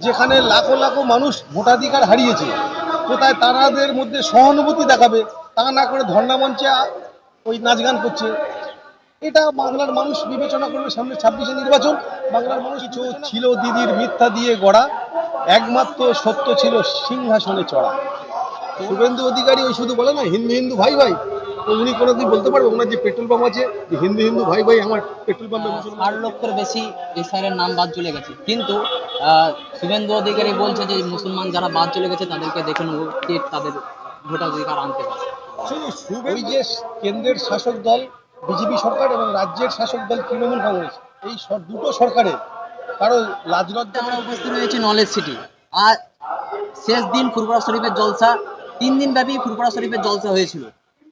যেখানে লাখো লাখো মানুষ ভোটাধিকার হারিয়েছে, কোথায় তাদের মধ্যে সহানুভূতি দেখাবে, তা না করে ধর্ণা মঞ্চে ওই নাচ গান করছে। এটা বাংলার মানুষ বিবেচনা করবে। সামনে 26-এ নির্বাচন। বাংলার মানুষ কিছু ছিল দিদির মিথ্যা দিয়ে গড়া, একমাত্র সত্য ছিল সিংহাসনে চড়া। শুভেন্দু অধিকারী ওই শুধু বলে না হিন্দু হিন্দু ভাই ভাই, তো উনি কোনোদিন বলতে পারবে ওনার যে পেট্রোল পাম্প আছে যে হিন্দু হিন্দু ভাই ভাই আমার পেট্রোল পাম্পে 60 লক্ষের বেশি এসআইয়ের নাম বাদ চলে গেছে, কিন্তু শুভেন্দু অধিকারী বলছে যে মুসলমান যারা বাদ চলে গেছে তাদেরকে দেখে নেবো কে তাদের ভোটাধিকার আনতে পারে। ওই যে কেন্দ্রের শাসক দল বিজেপি সরকার এবং রাজ্যের শাসক দল তৃণমূল কংগ্রেস, এই দুটো সরকারের কারো লাজলজ্জা। আমরা উপস্থিত হয়েছি নলেজ সিটি। আর শেষ দিন ফুরফুরা শরীফের জলসা, 3 দিন ব্যাপী ফুরফুরা শরীফের জলসা হয়েছিল।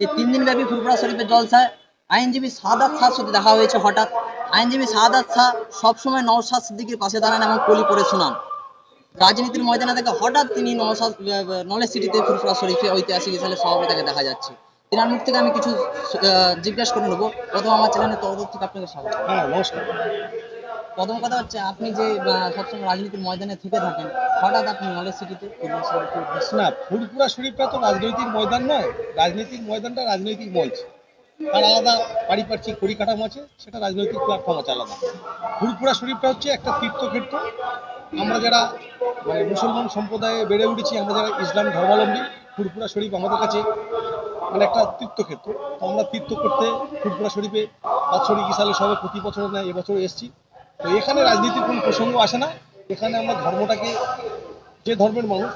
এই 3 দিন ব্যাপী ফুরফুরা শরীফের জলসায় আইনজীবী সাদাত খাঁর সাথে দেখা হয়েছে হঠাৎ। আইনজীবী সাদাত খাঁ সবসময় নওশাদ সিদ্দিকীর পাশে দাঁড়ান এবং কলি পড়ে শোনান। রাজনীতির ময়দানে থেকে হঠাৎ তিনি নলেজ সিটিতে ফুরফুরা শরীফে ঐতিহাসিক সালে সভাপতি তাকে দেখা যাচ্ছে। তিনার মুখ থেকে আমি কিছু জিজ্ঞাসা করে নেবো। প্রথম আমার চ্যানেলের তরফ থেকে আপনাকে স্বাগত। হ্যাঁ, নমস্কার। প্রথম কথা হচ্ছে, আপনি যে সবসময় রাজনীতির ময়দানে থেকে থাকেন, হঠাৎ আপনি নলেজ সিটিতে না, ফুরফুরা শরীফটা তো রাজনৈতিক ময়দান নয়। রাজনৈতিক ময়দানটা রাজনৈতিক মঞ্চ, তার আলাদা পারিপার্শ্বিক পরিকাঠামো আছে, সেটা রাজনৈতিক প্ল্যাটফর্ম আছে আলাদা। ফুরফুরা শরীফটা হচ্ছে একটা তীর্থক্ষেত্র। আমরা যারা মানে মুসলমান সম্প্রদায়ে বেড়ে উঠেছি, আমরা যারা ইসলাম ধর্মাবলম্বী, ফুরফুরা শরীফ আমাদের কাছে মানে একটা তীর্থক্ষেত্র। তো আমরা তীর্থ করতে ফুরফুরা শরীফে বাৎসরিক ইসালে সবে প্রতি বছর না এবছর এসেছি। তো এখানে রাজনীতির কোনো প্রসঙ্গ আসে না। এখানে আমরা ধর্মটাকে, যে ধর্মের মানুষ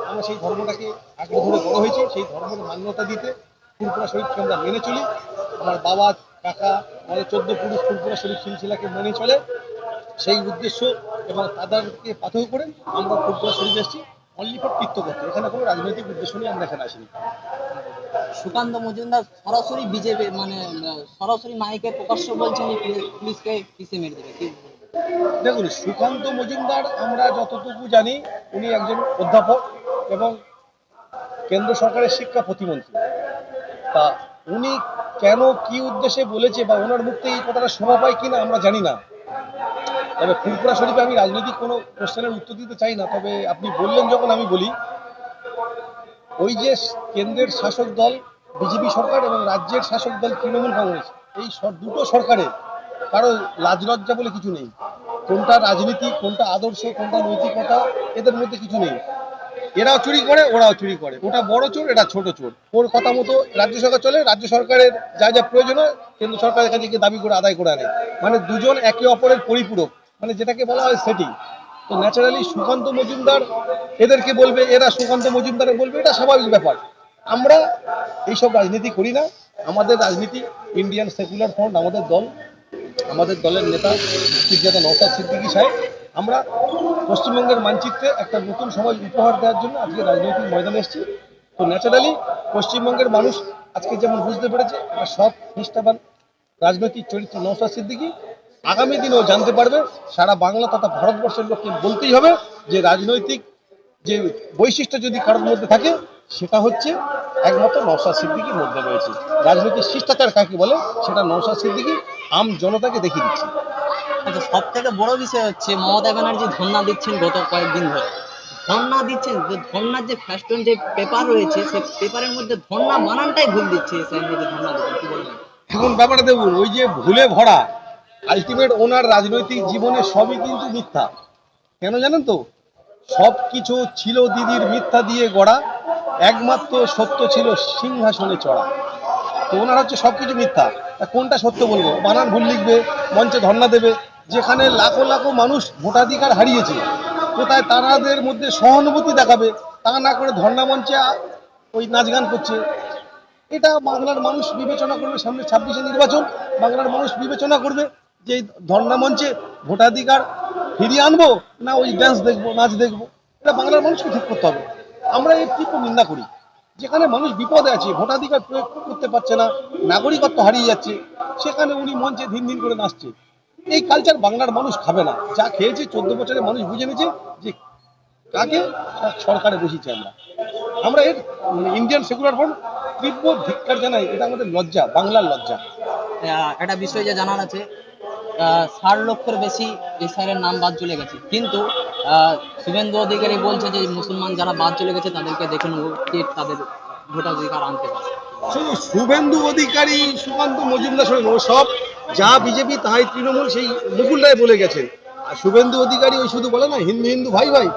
আমরা সেই ধর্মটাকে আঁকড়ে ধরে বড় হয়েছি, সেই ধর্মের মান্যতা দিতে ফুরফুরা শরীফকে আমরা মেনে চলি। আমার বাবা কাকা আমাদের 14 পুরুষ ফুরফুরা শরীফ সিলসিলাকে মেনে চলে। সেই উদ্দেশ্য এবং তাদেরকে পাথর করে আমরা ফুরফুরা শরীফ এসেছি অনলি ফর তীর্থ করতে। এখানে কোনো রাজনৈতিক উদ্দেশ্য নিয়ে আমরা এখানে আসিনি। সুকান্ত মজুমদার সরাসরি বিজেপি সরাসরি মাইকে প্রকাশ্য বলছেন যে পুলিশকে পিছে মেরে দেবে। দেখুন, সুকান্ত মজুমদার আমরা যতটুকু জানি উনি একজন অধ্যাপক এবং কেন্দ্র সরকারের শিক্ষা প্রতিমন্ত্রী। তা উনি কেন কি উদ্দেশ্যে বলেছে বা ওনার মুখ থেকে এই কথাটা শোভা পায় কিনা আমরা জানি না। তবে ফুরফুরা শরীফে আমি রাজনৈতিক কোনো কোশ্চেনের উত্তর দিতে চাই না। তবে আপনি বললেন যখন আমি বলি, ওই যে কেন্দ্রের শাসক দল বিজেপি সরকার এবং রাজ্যের শাসক দল তৃণমূল কংগ্রেস, এই দুটো সরকারের কারো লাজলজ্জা বলে কিছু নেই। কোনটা রাজনীতি, কোনটা আদর্শ, কোনটা নৈতিকতা, এদের মধ্যে কিছু নেই। এরাও চুরি করে, ওরাও চুরি করে। ওটা বড় চোর, এটা ছোট চোর। ওর কথা মতো রাজ্য সরকার চলে, রাজ্য সরকারের যা যা প্রয়োজন হয় কেন্দ্র সরকারের কাছে গিয়ে দাবি করে আদায় করে আনে। মানে দুজন একে অপরের পরিপূরক, মানে যেটাকে বলা হয় সেটিং। তো ন্যাচারালি সুকান্ত মজুমদার এদেরকে বলবে, এরা সুকান্ত মজুমদারে বলবে, এটা স্বাভাবিক ব্যাপার। আমরা এইসব রাজনীতি করি না। আমাদের রাজনীতি ইন্ডিয়ান সেকুলার ফ্রন্ট, আমাদের দল, আমাদের দলের নেতা মুক্তিযোদ্ধা নওশাদ সিদ্দিকী সাহেব। আমরা পশ্চিমবঙ্গের মানচিত্রে একটা নতুন সমাজ উপহার দেওয়ার জন্য আজকে রাজনৈতিক ময়দানে এসেছি। তো ন্যাচারালি পশ্চিমবঙ্গের মানুষ আজকে যেমন বুঝতে পেরেছে একটা সৎ নিষ্ঠাবান রাজনৈতিক চরিত্র নওশাদ সিদ্দিকী, আগামী দিনেও জানতে পারবে। সারা বাংলা তথা ভারতবর্ষের লোককে বলতেই হবে যে রাজনৈতিক যে বৈশিষ্ট্য যদি কারোর মধ্যে থাকে সেটা হচ্ছে একমাত্র নওশাদ সিদ্দিকীর মধ্যে রয়েছে। রাজনৈতিক শিষ্টাচার কাকে বলে সেটা নওশাদ সিদ্দিকী আম জনতাকে দেখিয়ে দিচ্ছে। আচ্ছা, সব থেকে বড় বিষয় হচ্ছে মমতা ব্যানার্জি ধর্ণা দিচ্ছেন গত কয়েকদিন ধরে। ধর্ণা দিচ্ছেন, যে ধর্ণার যে ফ্যাস্টন যে পেপার রয়েছে সেই পেপারের মধ্যে ধর্ণা বানানটাই ভুল দিচ্ছে। ধর্ণা দিচ্ছেন, কি বলবেন? এখন ব্যাপারটা দেখুন, ওই যে ভুলে ভরা আলটিমেট ওনার রাজনৈতিক জীবনে সবই কিন্তু মিথ্যা। কেন জানেন তো? সব কিছু ছিল দিদির মিথ্যা দিয়ে গড়া, একমাত্র সত্য ছিল সিংহাসনে চড়া। তো ওনার হচ্ছে সব কিছু মিথ্যা। কোনটা সত্য বলবো? বানান ভুল লিখবে, মঞ্চে ধর্ণা দেবে। যেখানে লাখো লাখো মানুষ ভোটাধিকার হারিয়েছে, কোথায় তাদের মধ্যে সহানুভূতি দেখাবে, তা না করে ধর্ণা মঞ্চে ওই নাচ গান করছে। এটা বাংলার মানুষ বিবেচনা করবে। সামনে 26-এ নির্বাচন। বাংলার মানুষ বিবেচনা করবে যে এই ধর্ণা মঞ্চে ভোটাধিকার ফিরিয়ে আনবো না ওই ড্যান্স দেখবো, নাচ দেখবো। এটা বাংলার মানুষকে ঠিক করতে হবে। আমরা এর তীব্র নিন্দা করি। যেখানে মানুষ বিপদে আছে, ভোটাধিকার প্রয়োগ করতে পারছে না, নাগরিকত্ব হারিয়ে যাচ্ছে, সেখানে উনি মঞ্চে দিন দিন করে নাচছে। এই কালচার বাংলার মানুষ খাবে না। যা খেয়েছে 14 বছরে মানুষ বুঝে নিয়েছে যে কাকে সরকারে বসিয়েছে। আমরা এর ইন্ডিয়ান সেকুলার ফ্রন্ট তীব্র ধিক্কার জানাই। এটা আমাদের লজ্জা, বাংলার লজ্জা। একটা বিষয় যে জানার আছে, 60 লক্ষের বেশি এসআইয়ের নাম বাদ চলে গেছে, কিন্তু শুভেন্দু অধিকারী বলছে যে মুসলমান যারা বাদ চলে গেছে তাদেরকে দেখে নেবো কে তাদের ভোটাধিকার আনতে পারে। শুধু শুভেন্দু অধিকারী সুকান্ত মজুমদার শোনেন, ও সব যা বিজেপি তাই তৃণমূল, সেই মুকুল রায় বলে গেছেন। আর শুভেন্দু অধিকারী ওই শুধু বলে না হিন্দু হিন্দু ভাই ভাই,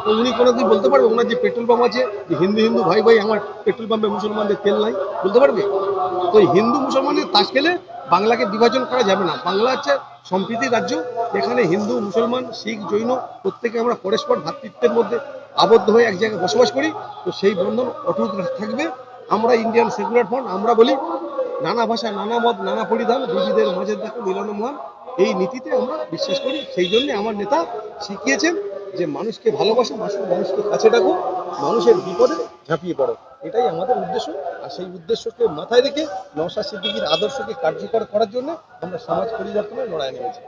তো উনি কোনোদিন বলতে পারবে ওনার যে পেট্রোল পাম্প আছে যে হিন্দু হিন্দু ভাই ভাই আমার পেট্রোল পাম্পে মুসলমানদের তেল নাই, বলতে পারবে? তো এই হিন্দু মুসলমানের তাস খেলে বাংলাকে বিভাজন করা যাবে না। বাংলা হচ্ছে সম্প্রীতির রাজ্য, এখানে হিন্দু মুসলমান শিখ জৈন প্রত্যেকে আমরা পরস্পর ভ্রাতৃত্বের মধ্যে আবদ্ধ হয়ে এক জায়গায় বসবাস করি। তো সেই বন্ধন অটুট থাকবে। আমরা ইন্ডিয়ান সেকুলার ফ্রন্ট, আমরা বলি নানা ভাষা নানা মত নানা পরিধান বিবিধের মাঝে দেখো মিলন মহান, এই নীতিতে আমরা বিশ্বাস করি। সেই জন্য আমার নেতা শিখিয়েছেন যে মানুষকে ভালোবাসো, মানুষকে কাছে রাখো, মানুষের বিপদে ঝাঁপিয়ে পড়ো, এটাই আমাদের উদ্দেশ্য। আর সেই উদ্দেশ্যকে মাথায় রেখে নওশাদ সিদ্দিকীর আদর্শকে কার্যকর করার জন্য আমরা সমাজ পরিবর্তনের লড়াই নেমেছি।